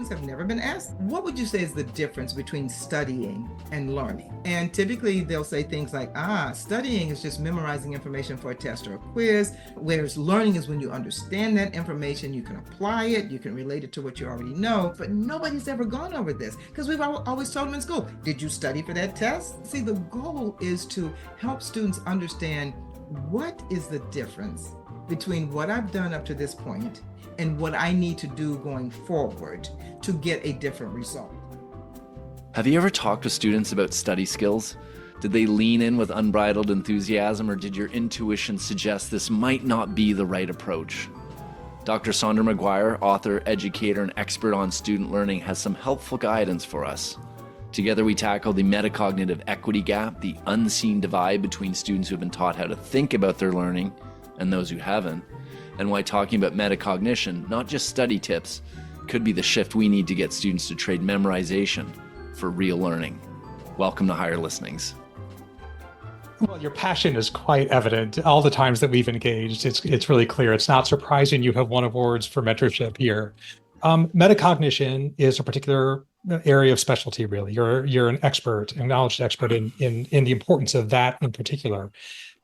students have never been asked, what would you say is the difference between studying and learning? And typically they'll say things like, studying is just memorizing information for a test or a quiz, whereas learning is when you understand that information, you can apply it, you can relate it to what you already know. But nobody's ever gone over this because we've always told them in school, did you study for that test? See, the goal is to help students understand what is the difference between what I've done up to this point and what I need to do going forward to get a different result. Have you ever talked to students about study skills? Did they lean in with unbridled enthusiasm, or did your intuition suggest this might not be the right approach? Dr. Saundra McGuire, author, educator, and expert on student learning, has some helpful guidance for us. Together we tackle the metacognitive equity gap, the unseen divide between students who have been taught how to think about their learning and those who haven't, and why talking about metacognition, not just study tips, could be the shift we need to get students to trade memorization for real learning. Welcome to Higher Listenings. Well, your passion is quite evident. All the times that we've engaged, it's really clear. It's not surprising you have won awards for mentorship here. Metacognition is a particular area of specialty, really. You're an expert, acknowledged expert in the importance of that in particular.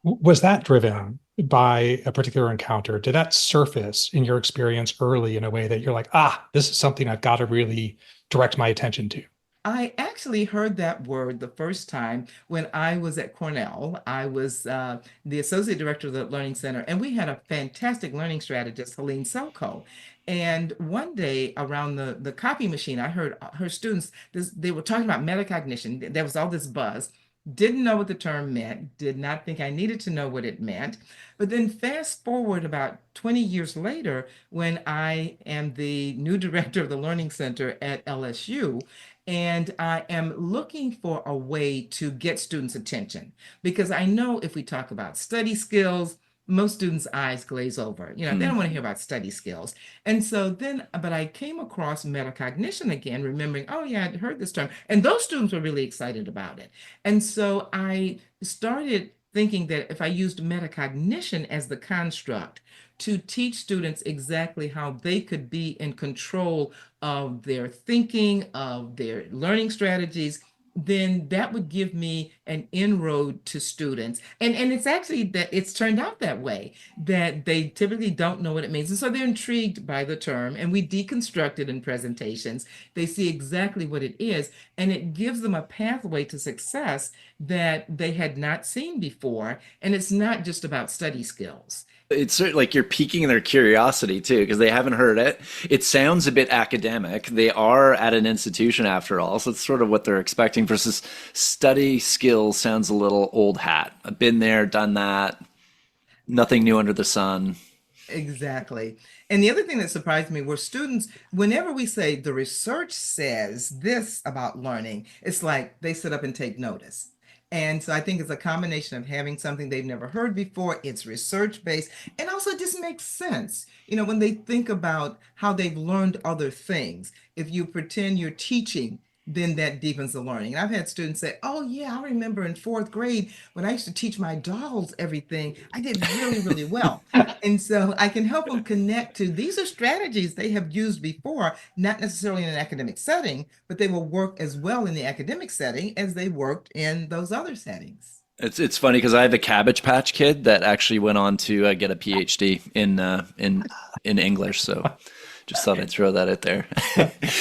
Was that driven by a particular encounter? Did that surface in your experience early in a way that you're like, this is something I've got to really direct my attention to? I actually heard that word the first time when I was at Cornell. I was the associate director of the Learning Center, and we had a fantastic learning strategist, Helene Selko. And one day around the copy machine, I heard her students, they were talking about metacognition. There was all this buzz. Didn't know what the term meant, did not think I needed to know what it meant. But then fast forward about 20 years later, when I am the new director of the Learning Center at LSU, and I am looking for a way to get students' attention, because I know if we talk about study skills, most students' eyes glaze over. They don't want to hear about study skills. And so then, but I came across metacognition again, remembering, oh yeah, I'd heard this term. And those students were really excited about it. And so I started thinking that if I used metacognition as the construct to teach students exactly how they could be in control of their thinking, of their learning strategies, then that would give me an inroad to students. And it's actually that it's turned out that way, that they typically don't know what it means. And so they're intrigued by the term, and we deconstruct it in presentations. They see exactly what it is, and it gives them a pathway to success that they had not seen before. And it's not just about study skills. It's sort of like you're piquing their curiosity too, because they haven't heard it. It sounds a bit academic. They are at an institution after all, so it's sort of what they're expecting, versus study skills sounds a little old hat. I've been there, done that, nothing new under the sun. Exactly. And the other thing that surprised me were students, whenever we say the research says this about learning, it's like they sit up and take notice. And so I think it's a combination of having something they've never heard before, it's research-based, and also it just makes sense. When they think about how they've learned other things, if you pretend you're teaching, then that deepens the learning. And I've had students say, oh yeah, I remember in fourth grade when I used to teach my dolls everything, I did really, really well. And so I can help them connect to, these are strategies they have used before, not necessarily in an academic setting, but they will work as well in the academic setting as they worked in those other settings. It's funny because I have a Cabbage Patch Kid that actually went on to get a PhD in English. So just thought I'd throw that out there.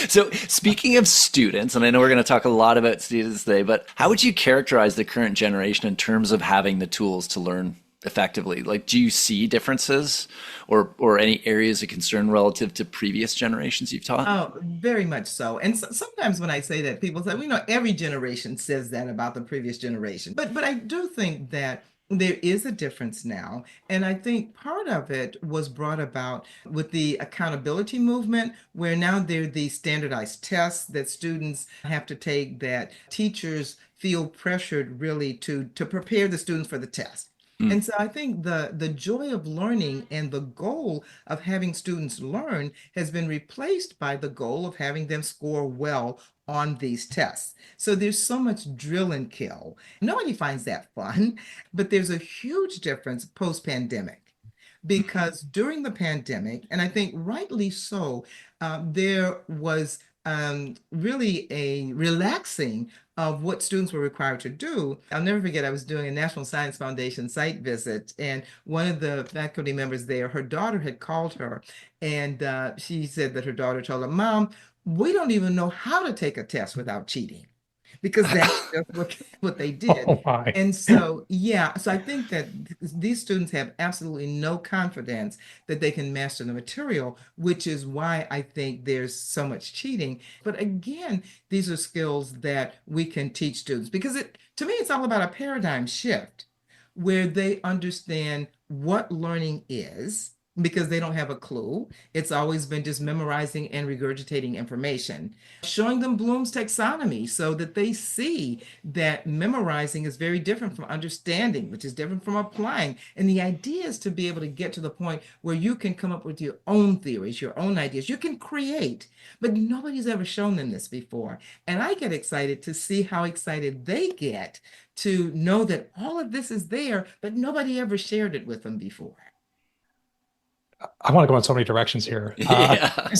So speaking of students, and I know we're going to talk a lot about students today, but how would you characterize the current generation in terms of having the tools to learn effectively? Like, do you see differences or any areas of concern relative to previous generations you've taught? Oh, very much so. And sometimes when I say that, people say, every generation says that about the previous generation. But I do think that there is a difference now. And I think part of it was brought about with the accountability movement, where now there are these standardized tests that students have to take, that teachers feel pressured really to prepare the students for the test. And so I think the joy of learning and the goal of having students learn has been replaced by the goal of having them score well on these tests. So there's so much drill and kill. Nobody finds that fun, but there's a huge difference post-pandemic. Because during the pandemic, and I think rightly so, there was really a relaxing of what students were required to do. I'll never forget, I was doing a National Science Foundation site visit, and one of the faculty members there, her daughter had called her, and she said that her daughter told her, Mom, we don't even know how to take a test without cheating, because that's just what they did. Oh my. And so, yeah, so I think that these students have absolutely no confidence that they can master the material, which is why I think there's so much cheating. But again, these are skills that we can teach students, because to me, it's all about a paradigm shift where they understand what learning is, because they don't have a clue. It's always been just memorizing and regurgitating information. Showing them Bloom's taxonomy so that they see that memorizing is very different from understanding, which is different from applying. And the idea is to be able to get to the point where you can come up with your own theories, your own ideas. You can create, but nobody's ever shown them this before. And I get excited to see how excited they get to know that all of this is there, but nobody ever shared it with them before. I want to go in so many directions here. Yeah.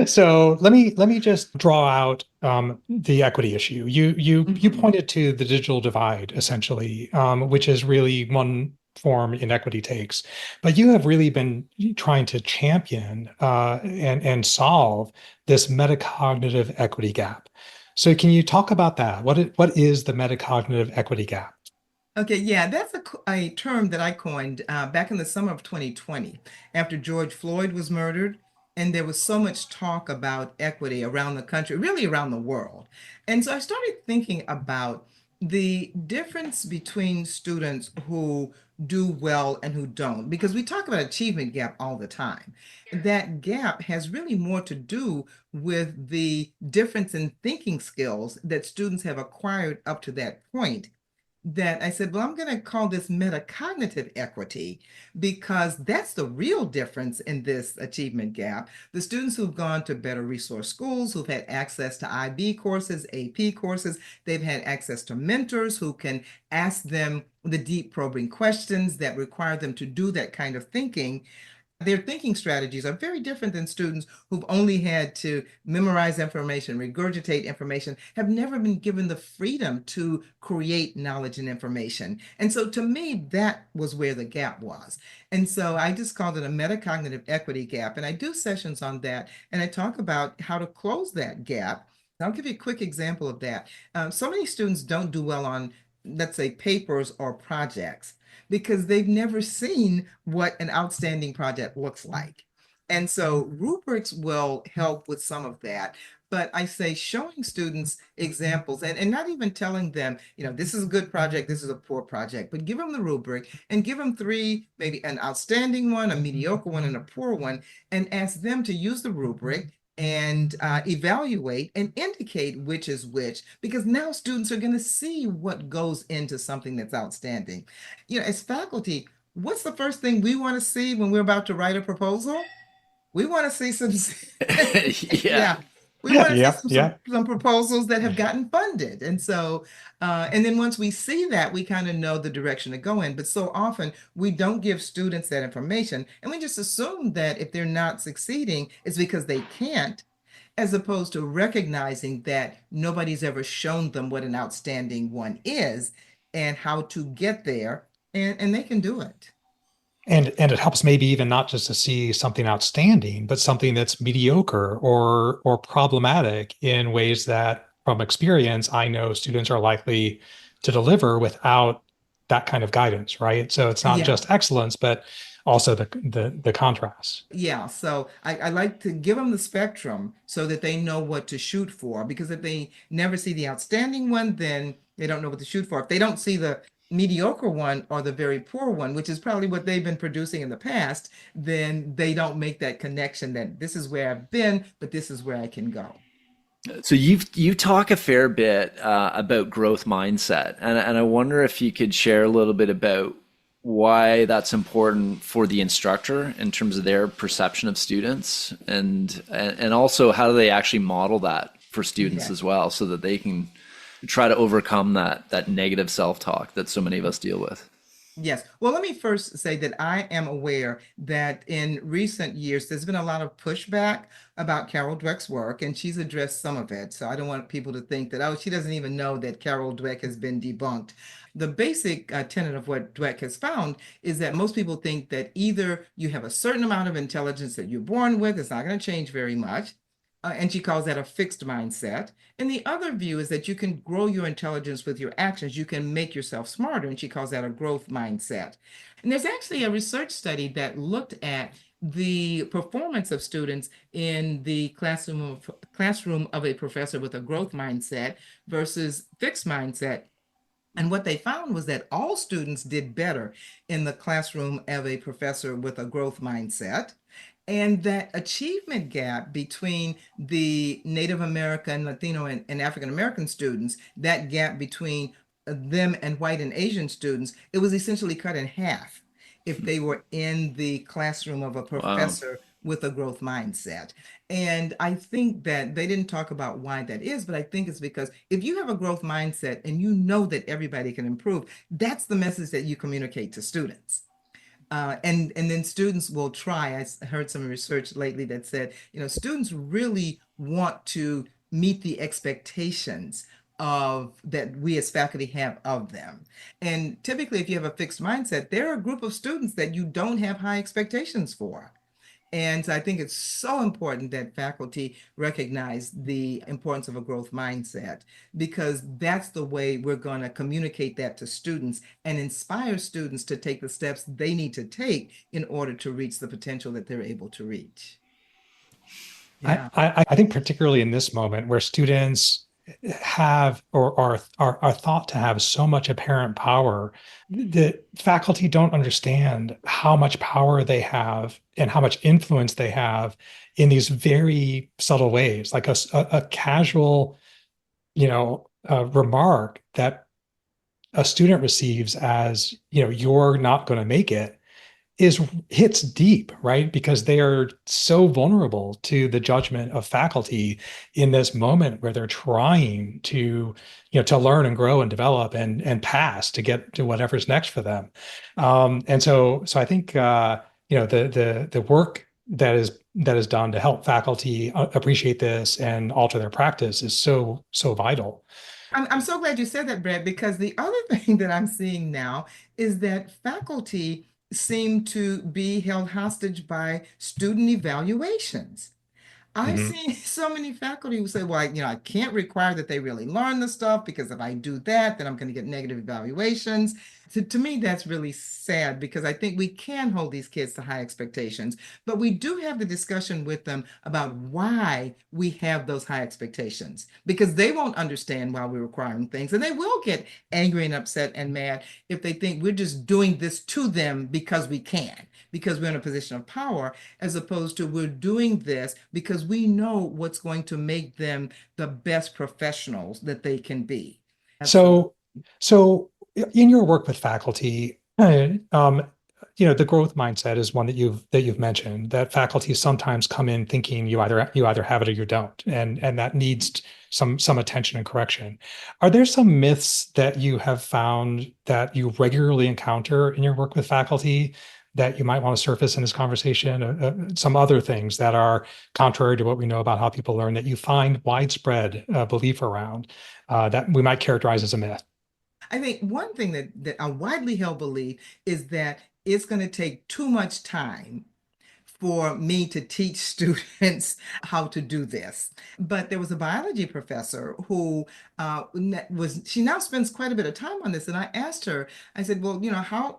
So let me just draw out the equity issue. You pointed to the digital divide essentially, which is really one form inequity takes, but you have really been trying to champion and solve this metacognitive equity gap. So can you talk about that? What is the metacognitive equity gap? Okay, yeah, that's a term that I coined back in the summer of 2020 after George Floyd was murdered. And there was so much talk about equity around the country, really around the world. And so I started thinking about the difference between students who do well and who don't, because we talk about achievement gap all the time. That gap has really more to do with the difference in thinking skills that students have acquired up to that point, that I said, well, I'm going to call this metacognitive equity, because that's the real difference in this achievement gap. The students who've gone to better resource schools, who've had access to IB courses, AP courses, they've had access to mentors who can ask them the deep probing questions that require them to do that kind of thinking. Their thinking strategies are very different than students who've only had to memorize information, regurgitate information, have never been given the freedom to create knowledge and information. And so to me, that was where the gap was. And so I just called it a metacognitive equity gap. And I do sessions on that. And I talk about how to close that gap. I'll give you a quick example of that. So many students don't do well on, let's say, papers or projects, because they've never seen what an outstanding project looks like. And so rubrics will help with some of that. But I say showing students examples and not even telling them, this is a good project, this is a poor project, but give them the rubric and give them three, maybe an outstanding one, a mediocre one, and a poor one, and ask them to use the rubric and evaluate and indicate which is which, because now students are going to see what goes into something that's outstanding. As faculty, what's the first thing we want to see when we're about to write a proposal? We want to see some, Yeah. we want to Yeah, see yeah. some proposals that have gotten funded. And so, and then once we see that, we kind of know the direction to go in. But so often we don't give students that information, and we just assume that if they're not succeeding, it's because they can't, as opposed to recognizing that nobody's ever shown them what an outstanding one is and how to get there, and they can do it. And it helps maybe even not just to see something outstanding, but something that's mediocre or problematic in ways that, from experience, I know students are likely to deliver without that kind of guidance, right? So it's not Yeah. just excellence, but also the contrast. Yeah, so I like to give them the spectrum so that they know what to shoot for, because if they never see the outstanding one, then they don't know what to shoot for. If they don't see the mediocre one or the very poor one, which is probably what they've been producing in the past, then they don't make that connection that this is where I've been, but this is where I can go. So you talk a fair bit about growth mindset, and I wonder if you could share a little bit about why that's important for the instructor in terms of their perception of students, and also how do they actually model that for students Okay. as well, so that they can try to overcome that negative self-talk that so many of us deal with. Yes. Well, let me first say that I am aware that in recent years, there's been a lot of pushback about Carol Dweck's work, and she's addressed some of it. So I don't want people to think that, oh, she doesn't even know that Carol Dweck has been debunked. The basic tenet of what Dweck has found is that most people think that either you have a certain amount of intelligence that you're born with, it's not going to change very much. And she calls that a fixed mindset. And the other view is that you can grow your intelligence with your actions. You can make yourself smarter. And she calls that a growth mindset. And there's actually a research study that looked at the performance of students in the classroom of a professor with a growth mindset versus fixed mindset. And what they found was that all students did better in the classroom of a professor with a growth mindset. And that achievement gap between the Native American, Latino, and African American students, that gap between them and white and Asian students, it was essentially cut in half if they were in the classroom of a Wow. professor with a growth mindset. And I think that they didn't talk about why that is, but I think it's because if you have a growth mindset and you know that everybody can improve, that's the message that you communicate to students. And then students will try. I heard some research lately that said, students really want to meet the expectations of that we as faculty have of them. And typically, if you have a fixed mindset, there are a group of students that you don't have high expectations for. And so I think it's so important that faculty recognize the importance of a growth mindset because that's the way we're going to communicate that to students and inspire students to take the steps they need to take in order to reach the potential that they're able to reach. Yeah. I think particularly in this moment where students have or are thought to have so much apparent power, the faculty don't understand how much power they have and how much influence they have in these very subtle ways, like a casual, remark that a student receives as, you're not going to make it is hits deep, right? Because they are so vulnerable to the judgment of faculty in this moment where they're trying to, to learn and grow and develop and pass to get to whatever's next for them. And so I think the work that is done to help faculty appreciate this and alter their practice is so vital. I'm so glad you said that, Brad, because the other thing that I'm seeing now is that faculty seem to be held hostage by student evaluations. I've Mhm. seen so many faculty who say, well, I can't require that they really learn the stuff because if I do that, then I'm going to get negative evaluations. To me, that's really sad because I think we can hold these kids to high expectations, but we do have the discussion with them about why we have those high expectations because they won't understand why we're requiring things and they will get angry and upset and mad if they think we're just doing this to them because we can, because we're in a position of power, as opposed to we're doing this because we know what's going to make them the best professionals that they can be. Absolutely. So, so in your work with faculty, the growth mindset is one that you've mentioned. That faculty sometimes come in thinking you either have it or you don't, and that needs some attention and correction. Are there some myths that you have found that you regularly encounter in your work with faculty that you might want to surface in this conversation? Some other things that are contrary to what we know about how people learn that you find widespread belief around that we might characterize as a myth. I think one thing that a widely held belief is that it's going to take too much time for me to teach students how to do this. But there was a biology professor who she now spends quite a bit of time on this. And I asked her, I said, well,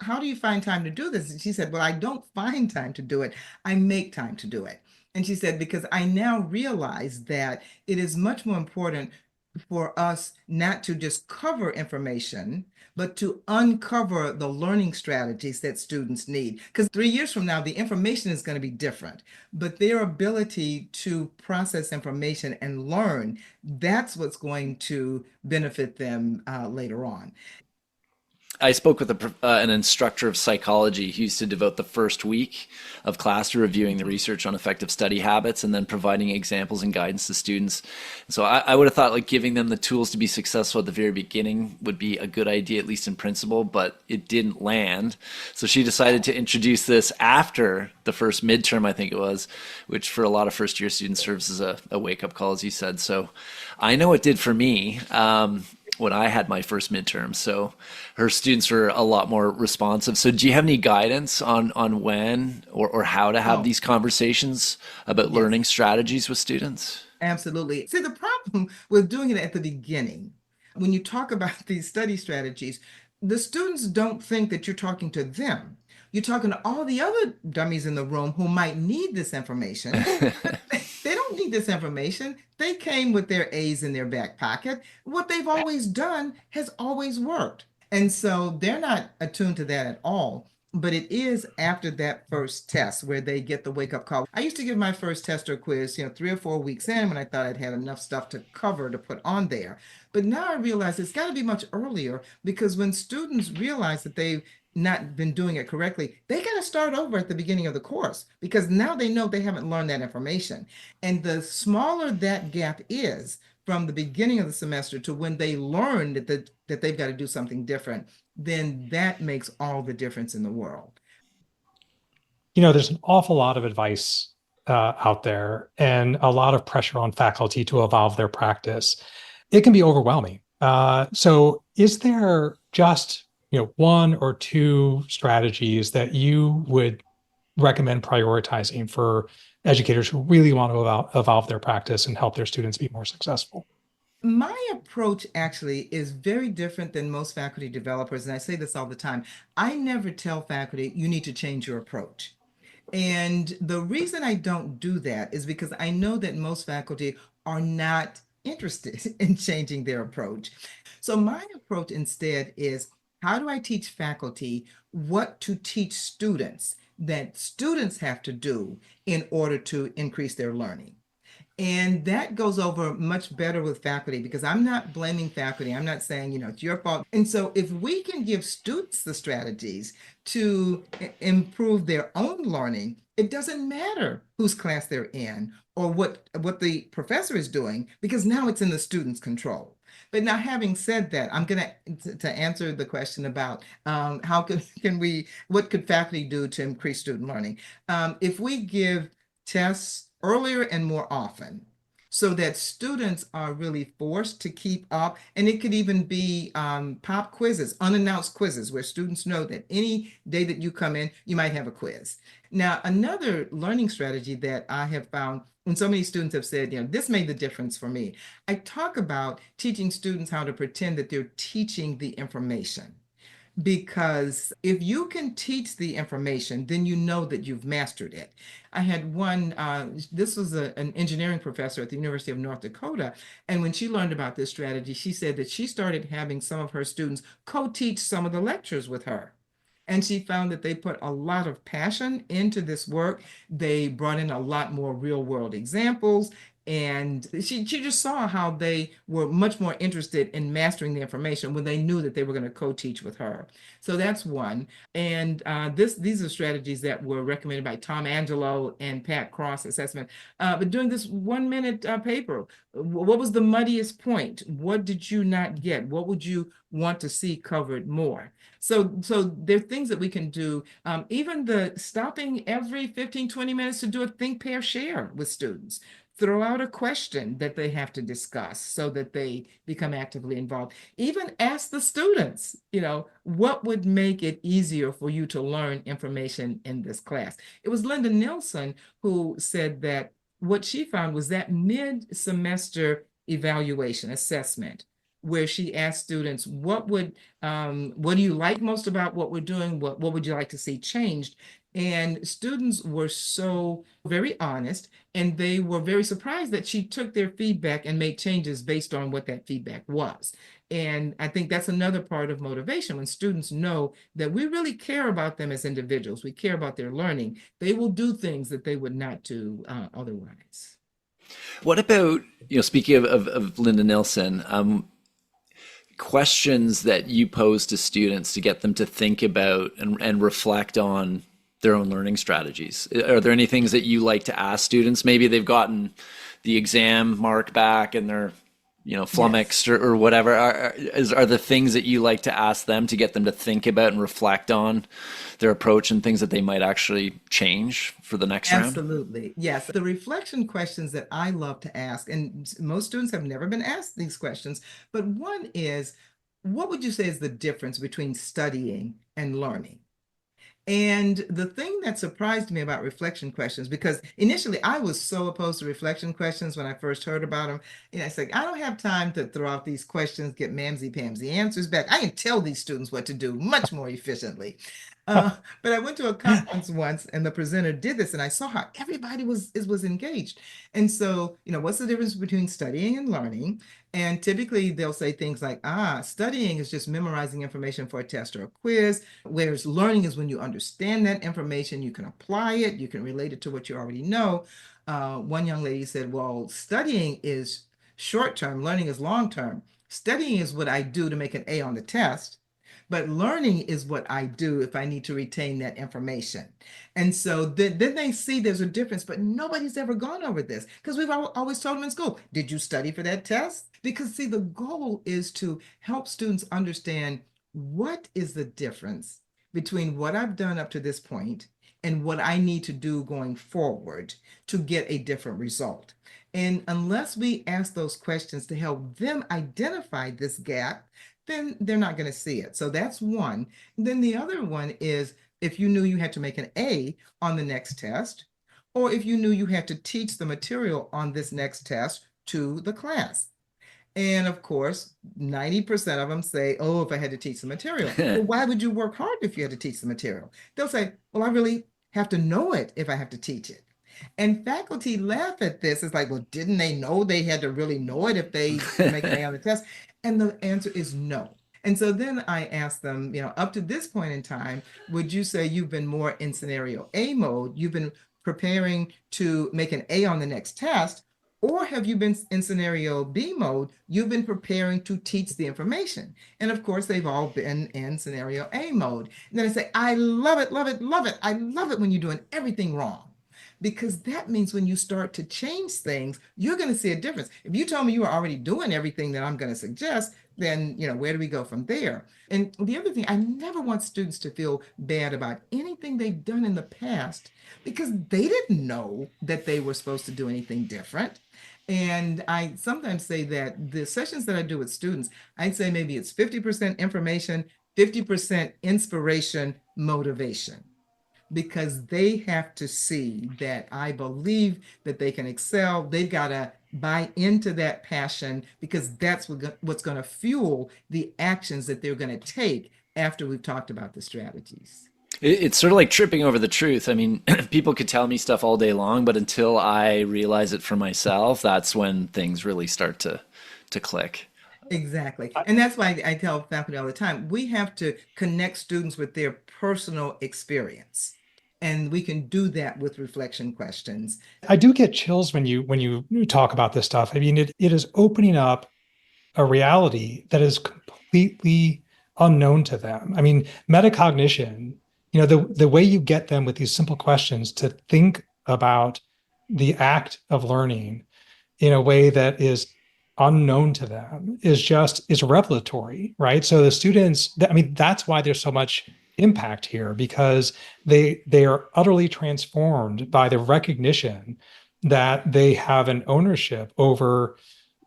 how do you find time to do this? And she said, well, I don't find time to do it. I make time to do it. And she said, because I now realize that it is much more important for us not to just cover information, but to uncover the learning strategies that students need. Because 3 years from now, the information is going to be different, but their ability to process information and learn, that's what's going to benefit them later on. I spoke with an instructor of psychology who used to devote the first week of class to reviewing the research on effective study habits and then providing examples and guidance to students. So I would have thought like giving them the tools to be successful at the very beginning would be a good idea, at least in principle, but it didn't land. So she decided to introduce this after the first midterm, I think it was, which for a lot of first year students serves as a wake up call, as you said. So I know it did for me. When I had my first midterm. So her students were a lot more responsive. So do you have any guidance on when or how to have Oh, these conversations about learning yes. strategies with students? Absolutely. See, the problem with doing it at the beginning, when you talk about these study strategies, the students don't think that you're talking to them. You're talking to all the other dummies in the room who might need this information, but they don't need this information. They came with their A's in their back pocket. What they've always done has always worked. And so they're not attuned to that at all. But it is after that first test where they get the wake up call. I used to give my first test or quiz, 3 or 4 weeks in when I thought I'd had enough stuff to cover to put on there. But now I realize it's got to be much earlier because when students realize that they've not been doing it correctly, they got to start over at the beginning of the course because now they know they haven't learned that information. And the smaller that gap is from the beginning of the semester to when they learn that they've got to do something different, then that makes all the difference in the world. There's an awful lot of advice out there and a lot of pressure on faculty to evolve their practice. It can be overwhelming. So is there just, one or two strategies that you would recommend prioritizing for educators who really want to evolve their practice and help their students be more successful? My approach actually is very different than most faculty developers, and I say this all the time. I never tell faculty you need to change your approach. And the reason I don't do that is because I know that most faculty are not interested in changing their approach. So my approach instead is how do I teach faculty what to teach students that students have to do in order to increase their learning? And that goes over much better with faculty because I'm not blaming faculty. I'm not saying, it's your fault. And so if we can give students the strategies to improve their own learning, it doesn't matter whose class they're in or what the professor is doing because now it's in the student's control. But now, having said that, I'm going to answer the question about how what could faculty do to increase student learning? If we give tests earlier and more often so that students are really forced to keep up. And it could even be pop quizzes, unannounced quizzes, where students know that any day that you come in, you might have a quiz. Now, another learning strategy that I have found, and so many students have said, this made the difference for me. I talk about teaching students how to pretend that they're teaching the information. Because if you can teach the information, then you know that you've mastered it. I had this was an engineering professor at the University of North Dakota. And when she learned about this strategy, she said that she started having some of her students co-teach some of the lectures with her. And she found that they put a lot of passion into this work. They brought in a lot more real world examples. And she just saw how they were much more interested in mastering the information when they knew that they were going to co-teach with her. So that's one. And these are strategies that were recommended by Tom Angelo and Pat Cross assessment. But doing this 1 minute paper, what was the muddiest point? What did you not get? What would you want to see covered more? So there are things that we can do. Even the stopping every 15, 20 minutes to do a think, pair, share with students. Throw out a question that they have to discuss so that they become actively involved. Even ask the students, what would make it easier for you to learn information in this class? It was Linda Nilsson who said that what she found was that mid-semester evaluation assessment, where she asked students, what do you like most about what we're doing? What would you like to see changed? And students were so very honest, and they were very surprised that she took their feedback and made changes based on what that feedback was. And I think that's another part of motivation. When students know that we really care about them as individuals, we care about their learning, they will do things that they would not do otherwise. What about, speaking of Linda Nilsson, questions that you pose to students to get them to think about and reflect on their own learning strategies? Are there any things that you like to ask students? Maybe they've gotten the exam mark back and they're, flummoxed or whatever. Are the things that you like to ask them to get them to think about and reflect on their approach and things that they might actually change for the next round? Absolutely. Yes. The reflection questions that I love to ask, and most students have never been asked these questions, but one is, what would you say is the difference between studying and learning? And the thing that surprised me about reflection questions, because initially I was so opposed to reflection questions when I first heard about them. I said, I don't have time to throw out these questions, get mamsy-pamsy answers back. I can tell these students what to do much more efficiently. But I went to a conference once and the presenter did this and I saw how everybody was engaged. And so, what's the difference between studying and learning? And typically they'll say things like, studying is just memorizing information for a test or a quiz, whereas learning is when you understand that information, you can apply it, you can relate it to what you already know. One young lady said, well, studying is short term, learning is long term. Studying is what I do to make an A on the test. But learning is what I do if I need to retain that information. And so then they see there's a difference, but nobody's ever gone over this because we've always told them in school, did you study for that test? Because see, the goal is to help students understand what is the difference between what I've done up to this point and what I need to do going forward to get a different result. And unless we ask those questions to help them identify this gap, then they're not going to see it. So that's one. And then the other one is if you knew you had to make an A on the next test, or if you knew you had to teach the material on this next test to the class. And of course, 90% of them say, oh, if I had to teach the material. Well, why would you work hard if you had to teach the material? They'll say, well, I really have to know it if I have to teach it. And faculty laugh at this. It's like, well, didn't they know they had to really know it if they make an A on the test? And the answer is no. And so then I asked them, up to this point in time, would you say you've been more in scenario A mode? You've been preparing to make an A on the next test, or have you been in scenario B mode? You've been preparing to teach the information. And of course, they've all been in scenario A mode. And then I say, I love it, love it, love it. I love it when you're doing everything wrong. Because that means when you start to change things, you're going to see a difference. If you told me you were already doing everything that I'm going to suggest, then, where do we go from there? And the other thing, I never want students to feel bad about anything they've done in the past because they didn't know that they were supposed to do anything different. And I sometimes say that the sessions that I do with students, I'd say maybe it's 50% information, 50% inspiration, motivation. Because they have to see that I believe that they can excel. They've got to buy into that passion because that's what's going to fuel the actions that they're going to take after we've talked about the strategies. It's sort of like tripping over the truth. I mean, people could tell me stuff all day long, but until I realize it for myself, that's when things really start to click. Exactly. And that's why I tell faculty all the time, we have to connect students with their personal experience. And we can do that with reflection questions. I do get chills when you talk about this stuff. I mean, it is opening up a reality that is completely unknown to them. I mean, metacognition, the way you get them with these simple questions to think about the act of learning in a way that is unknown to them is revelatory, right? So the students, that's why there's so much impact here because they are utterly transformed by the recognition that they have an ownership over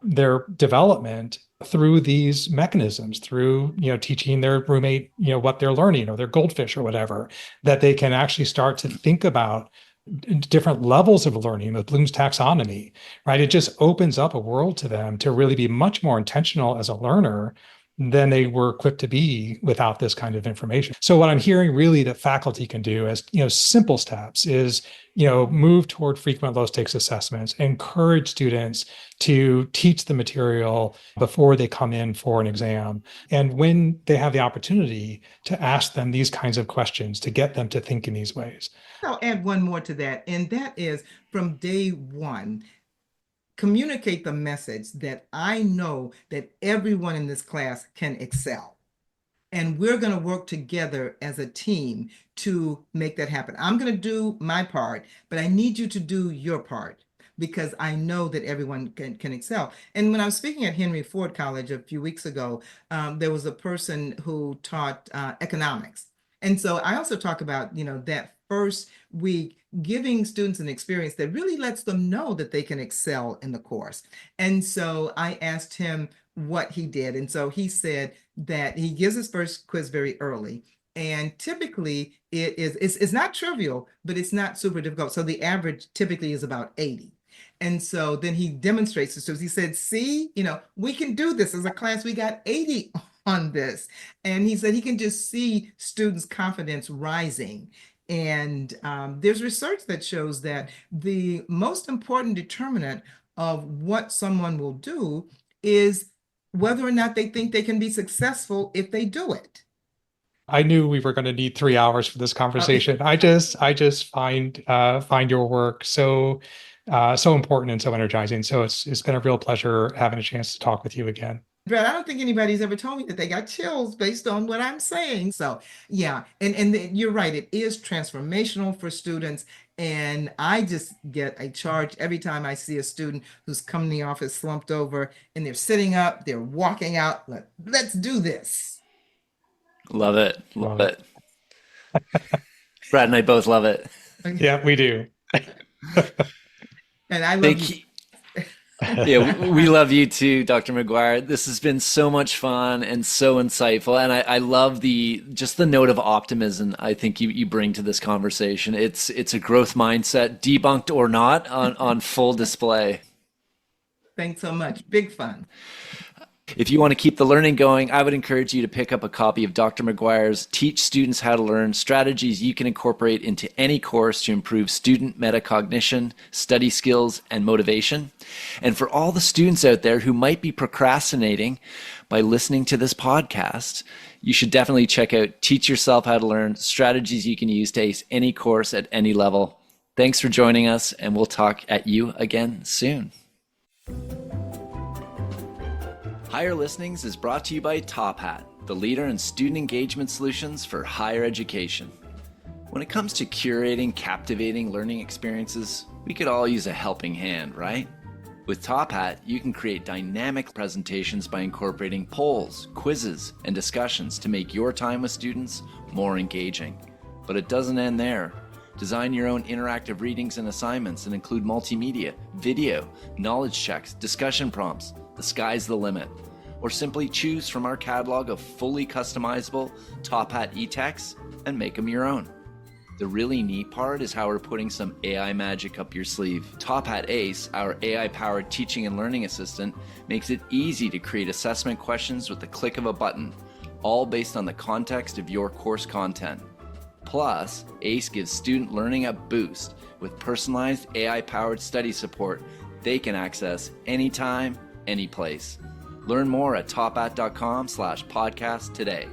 their development through these mechanisms, through teaching their roommate what they're learning or their goldfish or whatever, that they can actually start to think about different levels of learning with Bloom's taxonomy, right? It just opens up a world to them to really be much more intentional as a learner than they were equipped to be without this kind of information. So what I'm hearing really that faculty can do as simple steps is move toward frequent low stakes assessments, encourage students to teach the material before they come in for an exam. And when they have the opportunity to ask them these kinds of questions to get them to think in these ways. I'll add one more to that, and that is from day one, communicate the message that I know that everyone in this class can excel. And we're going to work together as a team to make that happen. I'm going to do my part, but I need you to do your part because I know that everyone can excel. And when I was speaking at Henry Ford College a few weeks ago, there was a person who taught economics. And so I also talk about, that first week, giving students an experience that really lets them know that they can excel in the course. And so I asked him what he did. And so he said that he gives his first quiz very early. And typically it's not trivial, but it's not super difficult. So the average typically is about 80. And so then he demonstrates to students. He said, see, we can do this as a class. We got 80 on this. And he said he can just see students' confidence rising. And there's research that shows that the most important determinant of what someone will do is whether or not they think they can be successful if they do it. I knew we were going to need 3 hours for this conversation. I just find your work so important and so energizing. So it's been a real pleasure having a chance to talk with you again. Brad, I don't think anybody's ever told me that they got chills based on what I'm saying. So yeah, and you're right. It is transformational for students. And I just get a charge every time I see a student who's come in the office slumped over and they're sitting up, they're walking out. Let's do this. Love it. Love it. Brad and I both love it. Yeah, we do. And I love you. Yeah, we love you too, Dr. McGuire. This has been so much fun and so insightful. And I love just the note of optimism I think you bring to this conversation. It's a growth mindset, debunked or not, on full display. Thanks so much. Big fun. If you want to keep the learning going, I would encourage you to pick up a copy of Dr. McGuire's Teach Students How to Learn, strategies you can incorporate into any course to improve student metacognition, study skills, and motivation. And for all the students out there who might be procrastinating by listening to this podcast, you should definitely check out Teach Yourself How to Learn, strategies you can use to ace any course at any level. Thanks for joining us, and we'll talk at you again soon. Higher Listenings is brought to you by Top Hat, the leader in student engagement solutions for higher education. When it comes to curating captivating learning experiences, we could all use a helping hand, right? With Top Hat, you can create dynamic presentations by incorporating polls, quizzes, and discussions to make your time with students more engaging. But it doesn't end there. Design your own interactive readings and assignments and include multimedia, video, knowledge checks, discussion prompts. The sky's the limit. Or simply choose from our catalog of fully customizable Top Hat e-texts and make them your own. The really neat part is how we're putting some AI magic up your sleeve. Top Hat Ace, our AI-powered teaching and learning assistant, makes it easy to create assessment questions with the click of a button, all based on the context of your course content. Plus, Ace gives student learning a boost with personalized AI-powered study support they can access anytime, any place. Learn more at tophat.com/podcast today.